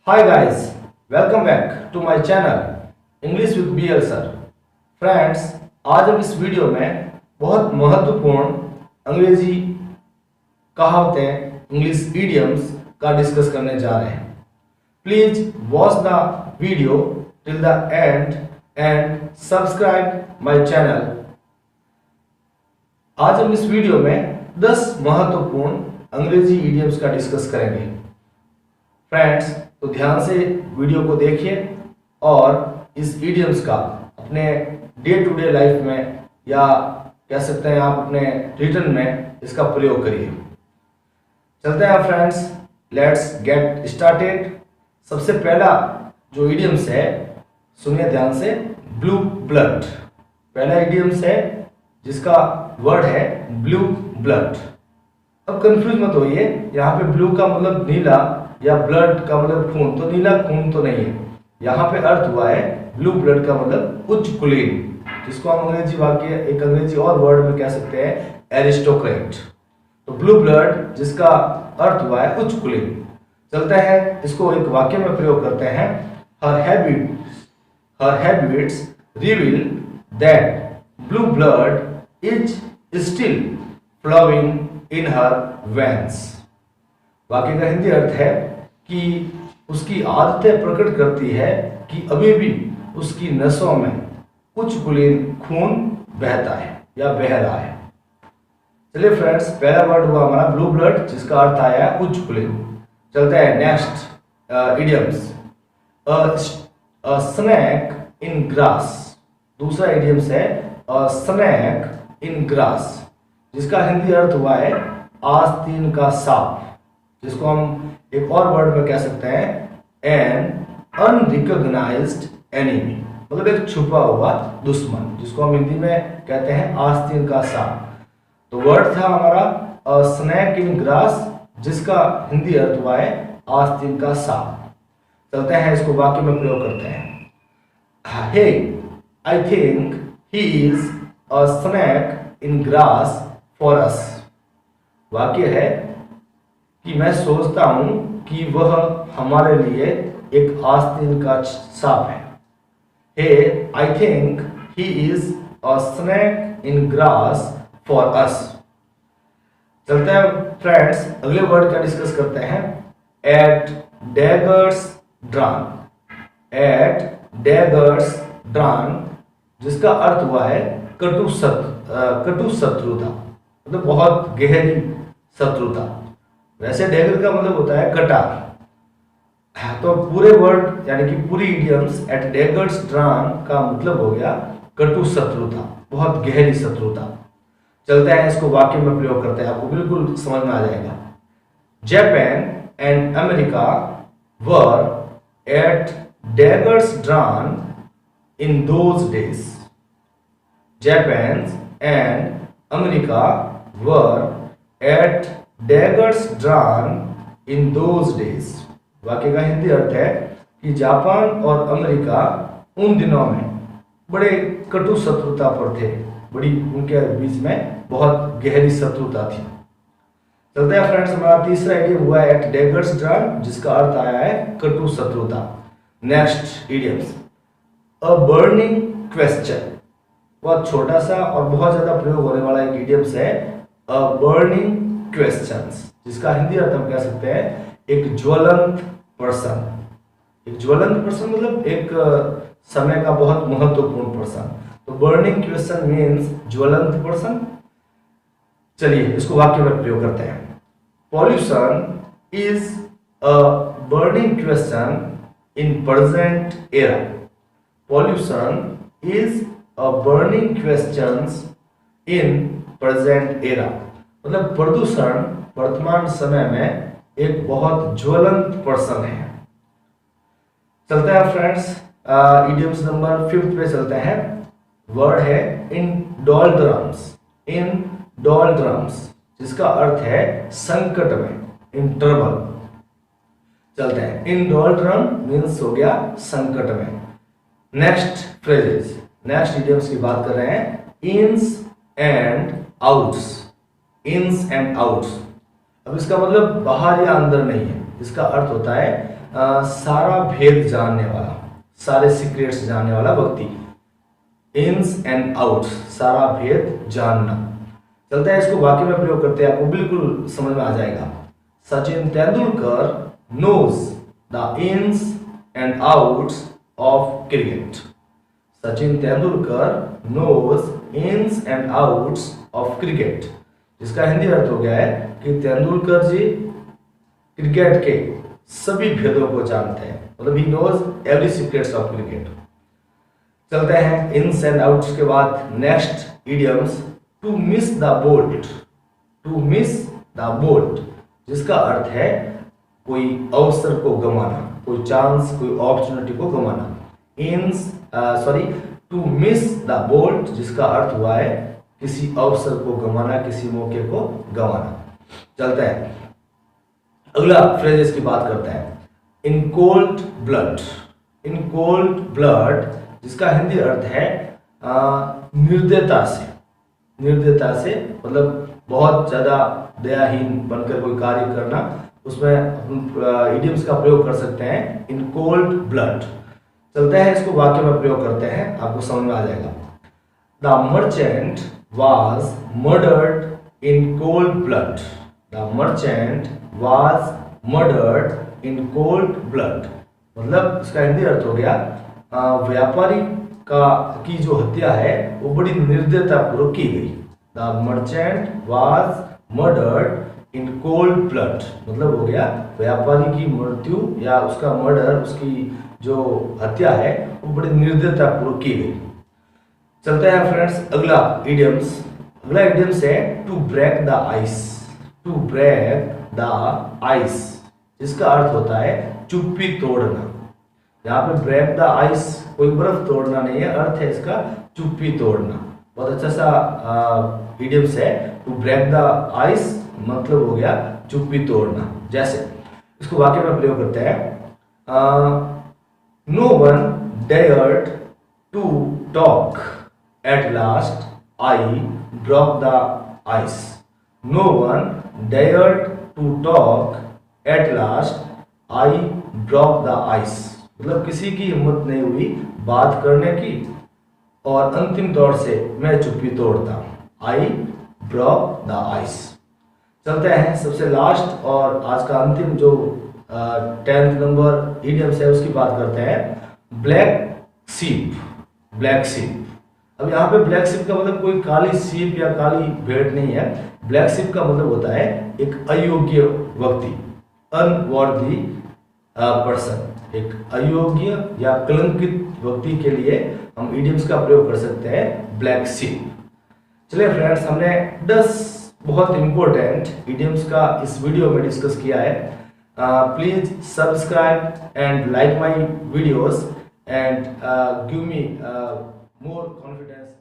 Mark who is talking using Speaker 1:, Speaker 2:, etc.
Speaker 1: Hi guys, welcome back to my channel English with BL sir. Friends, आज हम इस video में बहुत महत्वपूर्ण अंग्रेजी कहावतें, इंग्लिश इडियम्स का डिस्कस करने जा रहे हैं. Please watch the video till the end and subscribe my channel. आज हम इस वीडियो में 10 महत्वपूर्ण अंग्रेजी इडियम्स का डिस्कस करेंगे. फ्रेंड्स, तो ध्यान से वीडियो को देखिए और इस इडियम्स का अपने डे टू डे लाइफ में या कह सकते हैं आप अपने रिटर्न में इसका प्रयोग करिए. चलते हैं फ्रेंड्स, लेट्स गेट स्टार्टेड. सबसे पहला जो इडियम्स है, सुनिए ध्यान से. ब्लू ब्लड पहला इडियम्स है जिसका वर्ड है ब्लू ब्लड. अब कंफ्यूज मत होइए, यहाँ पे ब्लू का मतलब नीला या ब्लड का मतलब खून, तो नीला खून तो नहीं है. यहाँ पे अर्थ हुआ है ब्लू ब्लड का मतलब उच्च कुलीन, जिसको हम अंग्रेजी वाक्य एक अंग्रेजी और वर्ड में कह सकते हैं एरिस्टोक्रेट. तो ब्लू ब्लड जिसका अर्थ हुआ है उच्च कुलीन. चलते हैं इसको एक वाक्य में प्रयोग करते हैं. Her habits reveal that blue blood is still flowing in her veins. वाक्य का हिंदी अर्थ है कि उसकी आदतें प्रकट करती है कि अभी भी उसकी नसों में उच्च कुलीन खून बहता है या बह रहा है. चलिए फ्रेंड्स, पहला वर्ड हुआ हमारा ब्लू ब्लड जिसका अर्थ आया उच्च कुलीन. चलते हैं next idioms. A snake in grass. दूसरा इडियम्स है अ स्नैक इन ग्रास, जिसका हिंदी अर्थ हुआ है आस्तीन का सांप, जिसको हम एक और वर्ड में कह सकते हैं एन अनरिकॉग्नाइज्ड एनिमी, मतलब एक छुपा हुआ दुश्मन, जिसको हम हिंदी में कहते हैं आस्तीन का सांप. तो वर्ड था हमारा अ स्नैक इन ग्रास, जिसका हिंदी अर्थ हुआ है आस्तीन का सांप. चलते हैं इसको वाक्य में प्रयोग करते हैं. Hey I think he is a snake in grass for us. वाक्य है कि मैं सोचता हूं कि वह हमारे लिए एक आस्तीन का सांप है. Hey I think he is a snake in grass for us. चलते हैं फ्रेंड्स, अगले वर्ड का डिस्कस करते हैं. At daggers drawn. At daggers drawn, जिसका अर्थ हुआ है कटु शत्रुता, मतलब बहुत गहरी शत्रुता. वैसे डैगर का मतलब होता है कटार, तो पूरे वर्ड यानी कि पूरी इडियम्स एट डैगर्स ड्रॉन का मतलब हो गया कटु शत्रुता, बहुत गहरी शत्रुता. चलते हैं इसको वाक्य में प्रयोग करते हैं, आपको बिल्कुल समझ में आ जाएगा. Japan and America were at daggers drawn in those days. Japan and America were at daggers drawn in those days. वाक्य का हिंदी अर्थ है कि जापान और अमेरिका उन दिनों में बड़े कटु शत्रुता पर थे, बड़ी उनके बीच में बहुत गहरी शत्रुता थी. चलते हैं फ्रेंड्स, हमारा तीसरा इडियम हुआ एट डैगर्स ड्रॉन, जिसका अर्थ आया है कटु शत्रुता. नेक्स्ट इडियम्स अ बर्निंग क्वेश्चन. बहुत छोटा सा और बहुत ज्यादा प्रयोग होने वाला एक इडियम्स है अ बर्निंग क्वेश्चंस, जिसका हिंदी अर्थ हम कह सकते हैं एक ज्वलंत पर्सन. एक ज्वलंत पर्सन मतलब एक समय का बहुत महत्वपूर्ण पर्सन. तो बर्निंग क्वेश्चन मीन्स ज्वलंत पर्सन. चलिए इसको वाक्य में प्रयोग करते हैं. Pollution is a burning question in present era. Pollution is a burning question in present era, मतलब प्रदूषण वर्तमान समय में एक बहुत ज्वलंत प्रश्न है. चलते हैं फ्रेंड्स, इडियम्स नंबर 5 पे चलते हैं. वर्ड है इन डोल्ड्रम्स. इन डोल्ड्रम्स, जिसका अर्थ है संकट में, इन ट्रबल. चलते हैं, इन डोल्ड्रम मीन्स हो गया संकट में. नेक्स्ट फ्रेजेस, नेक्स्ट इडियम्स की बात कर रहे हैं. Ins and outs. Ins and outs, अब इसका मतलब बाहर या अंदर नहीं है, इसका अर्थ होता है सारा भेद जानने वाला, सारे सीक्रेट्स जानने वाला व्यक्ति। इन्स एंड आउट्स, सारा भेद जानना। चलता है इसको वाक्य में प्रयोग करते हैं, आपको बिल्कुल समझ में आ जाएगा। Sachin Tendulkar knows the ins and outs of cricket. Sachin Tendulkar knows ins and outs of cricket, जिसका हिंदी अर्थ हो गया है कि तेंदुलकर जी क्रिकेट के सभी भेदों को जानते हैं, मतलब ही knows every secrets of cricket. चलते हैं इन्स एंड आउट्स के बाद next idioms, to miss the bolt. To miss the bolt, जिसका अर्थ है कोई अवसर को गंवाना, कोई चांस, कोई अपॉर्चुनिटी को गंवाना। टू मिस द बोल्ट, जिसका अर्थ हुआ है किसी अवसर को गंवाना, किसी मौके को गंवाना। चलते हैं अगला फ्रेजेस की बात करते हैं। In cold blood. In cold blood, जिसका हिंदी अर्थ है निर्दयता से। निर्दयता से मतलब बहुत ज्यादा दयाहीन बनकर कोई कार्य करना, उसमें हम इडियम्स का प्रयोग कर सकते हैं इन कोल्ड ब्लड। चलते हैं इसको वाक्य में प्रयोग करते हैं, आपको समझ में आ जाएगा। The merchant was murdered in cold blood. The merchant was murdered in cold blood. मतलब इसका हिंदी अर्थ हो गया व्यापारी की जो हत्या है वो बड़ी निर्दयता पूर्वक की गई। The merchant was murdered in cold blood, मतलब हो गया व्यापारी की मृत्यु या उसका मर्डर, उसकी जो हत्या है वो बड़ी निर्दयता पूर्वक की गई। चलते हैं फ्रेंड्स अगला इडियम्स। अगला इडियम्स है to break the ice. To break the ice, जिसका अर्थ होता है चुप्पी तोड़ना। यहाँ पे ब्रेक द आइस कोई बर्फ तोड़ना नहीं है, अर्थ है इसका चुप्पी तोड़ना। बहुत अच्छा सा इडियम्स है टू ब्रेक द आइस, मतलब हो गया चुप्पी तोड़ना। जैसे इसको वाक्य में प्रयोग करते हैं। No one dared to talk, at last I broke the ice. No one dared to talk, at last I broke the ice. मतलब किसी की हिम्मत नहीं हुई बात करने की और अंतिम तौर से मैं चुप्पी तोड़ता। I broke the ice. चलते हैं सबसे लास्ट और आज का अंतिम जो 10th नंबर इडियम्स है उसकी बात करते हैं। ब्लैक सीप। ब्लैक सीप, अब यहाँ पे ब्लैक शिप का मतलब कोई काली सीप या काली भेड़ नहीं है। ब्लैक शिप का मतलब होता है एक अयोग्य व्यक्ति, अनवर्दी पर्सन। एक अयोग्य या कलंकित व्यक्ति के लिए हम इडियम्स का प्रयोग कर सकते हैं ब्लैक शिप। चलिए फ्रेंड्स, हमने 10 बहुत इंपॉर्टेंट इडियम्स का इस वीडियो में डिस्कस किया है। Please subscribe and like my videos and give me more confidence